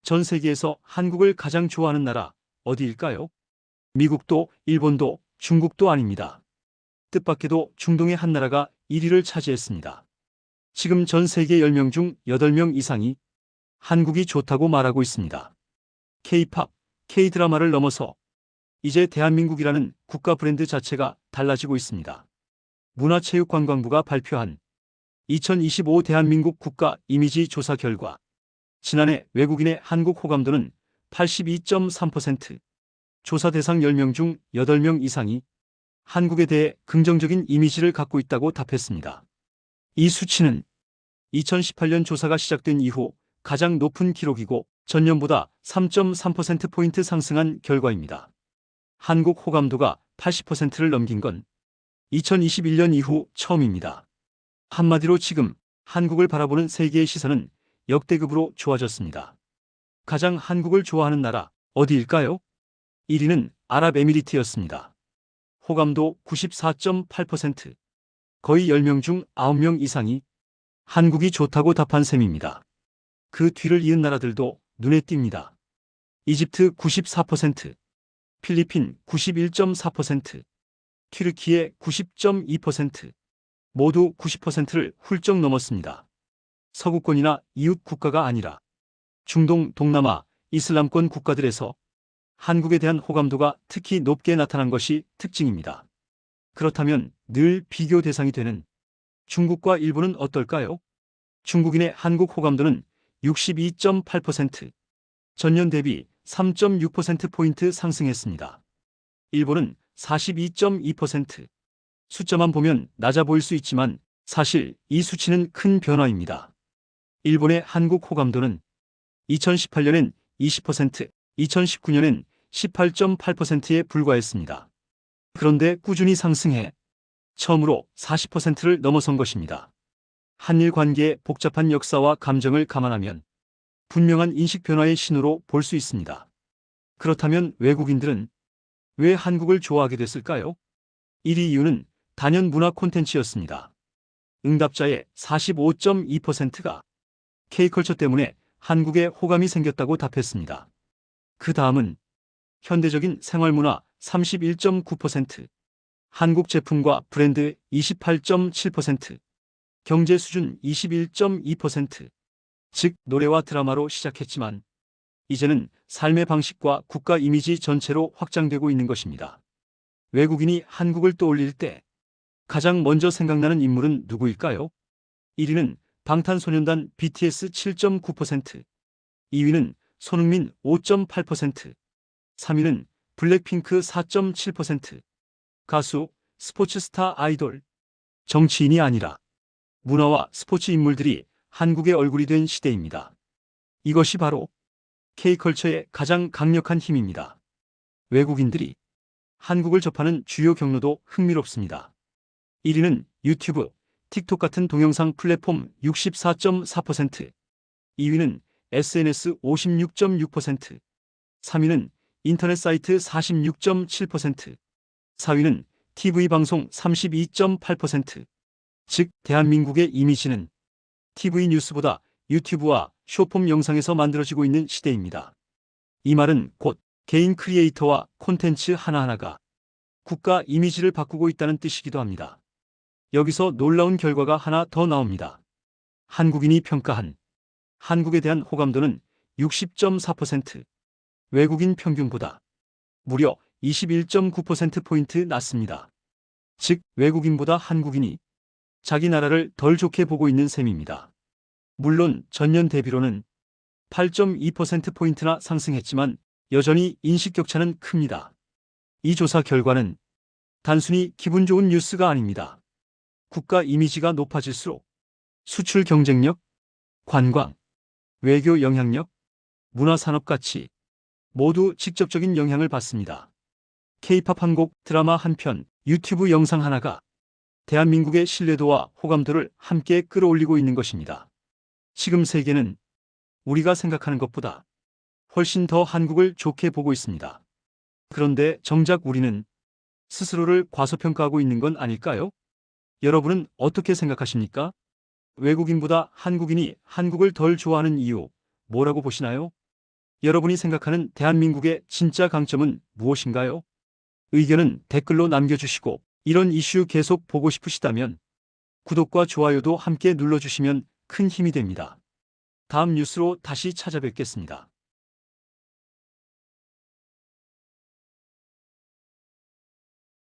전 세계에서 한국을 가장 좋아하는 나라 어디일까요? 미국도 일본도 중국도 아닙니다. 뜻밖에도 중동의 한 나라가 1위를 차지했습니다. 지금 전 세계 10명 중 8명 이상이 한국이 좋다고 말하고 있습니다. K-팝, K-드라마를 넘어서 이제 대한민국이라는 국가 브랜드 자체가 달라지고 있습니다. 문화체육관광부가 발표한 2025 대한민국 국가 이미지 조사 결과 지난해 외국인의 한국 호감도는 82.3%, 조사 대상 10명 중 8명 이상이 한국에 대해 긍정적인 이미지를 갖고 있다고 답했습니다. 이 수치는 2018년 조사가 시작된 이후 가장 높은 기록이고 전년보다 3.3%포인트 상승한 결과입니다. 한국 호감도가 80%를 넘긴 건 2021년 이후 처음입니다. 한마디로 지금 한국을 바라보는 세계의 시선은 역대급으로 좋아졌습니다. 가장 한국을 좋아하는 나라 어디일까요? 1위는 아랍에미리트였습니다. 호감도 94.8%, 거의 10명 중 9명 이상이 한국이 좋다고 답한 셈입니다. 그 뒤를 이은 나라들도 눈에 띕니다. 이집트 94%, 필리핀 91.4%, 튀르키예 90.2%, 모두 90%를 훌쩍 넘었습니다. 서구권이나 이웃 국가가 아니라 중동, 동남아, 이슬람권 국가들에서 한국에 대한 호감도가 특히 높게 나타난 것이 특징입니다. 그렇다면 늘 비교 대상이 되는 중국과 일본은 어떨까요? 중국인의 한국 호감도는 62.8%, 전년 대비 3.6%포인트 상승했습니다. 일본은 42.2%, 숫자만 보면 낮아 보일 수 있지만 사실 이 수치는 큰 변화입니다. 일본의 한국 호감도는 2018년엔 20%, 2019년엔 18.8%에 불과했습니다. 그런데 꾸준히 상승해 처음으로 40%를 넘어선 것입니다. 한일 관계의 복잡한 역사와 감정을 감안하면 분명한 인식 변화의 신호로 볼 수 있습니다. 그렇다면 외국인들은 왜 한국을 좋아하게 됐을까요? 1위 이유는 단연 문화 콘텐츠였습니다. 응답자의 45.2%가 K컬처 때문에 한국에 호감이 생겼다고 답했습니다. 그 다음은 현대적인 생활문화 31.9%, 한국 제품과 브랜드 28.7%, 경제 수준 21.2%, 즉 노래와 드라마로 시작했지만 이제는 삶의 방식과 국가 이미지 전체로 확장되고 있는 것입니다. 외국인이 한국을 떠올릴 때 가장 먼저 생각나는 인물은 누구일까요? 1위는 방탄소년단 BTS 7.9%, 2위는 손흥민 5.8%, 3위는 블랙핑크 4.7%, 가수, 스포츠 스타 아이돌, 정치인이 아니라 문화와 스포츠 인물들이 한국의 얼굴이 된 시대입니다. 이것이 바로 K컬처의 가장 강력한 힘입니다. 외국인들이 한국을 접하는 주요 경로도 흥미롭습니다. 1위는 유튜브, 틱톡 같은 동영상 플랫폼 64.4%, 2위는 SNS 56.6%, 3위는 인터넷 사이트 46.7%, 4위는 TV 방송 32.8%, 즉 대한민국의 이미지는 TV 뉴스보다 유튜브와 숏폼 영상에서 만들어지고 있는 시대입니다. 이 말은 곧 개인 크리에이터와 콘텐츠 하나하나가 국가 이미지를 바꾸고 있다는 뜻이기도 합니다. 여기서 놀라운 결과가 하나 더 나옵니다. 한국인이 평가한 한국에 대한 호감도는 60.4%, 외국인 평균보다 무려 21.9%포인트 낮습니다. 즉 외국인보다 한국인이 자기 나라를 덜 좋게 보고 있는 셈입니다. 물론 전년 대비로는 8.2%포인트나 상승했지만 여전히 인식 격차는 큽니다. 이 조사 결과는 단순히 기분 좋은 뉴스가 아닙니다. 국가 이미지가 높아질수록 수출 경쟁력, 관광, 외교 영향력, 문화산업 가치 모두 직접적인 영향을 받습니다. K-팝 한 곡, 드라마 한 편, 유튜브 영상 하나가 대한민국의 신뢰도와 호감도를 함께 끌어올리고 있는 것입니다. 지금 세계는 우리가 생각하는 것보다 훨씬 더 한국을 좋게 보고 있습니다. 그런데 정작 우리는 스스로를 과소평가하고 있는 건 아닐까요? 여러분은 어떻게 생각하십니까? 외국인보다 한국인이 한국을 덜 좋아하는 이유 뭐라고 보시나요? 여러분이 생각하는 대한민국의 진짜 강점은 무엇인가요? 의견은 댓글로 남겨주시고 이런 이슈 계속 보고 싶으시다면 구독과 좋아요도 함께 눌러주시면 큰 힘이 됩니다. 다음 뉴스로 다시 찾아뵙겠습니다.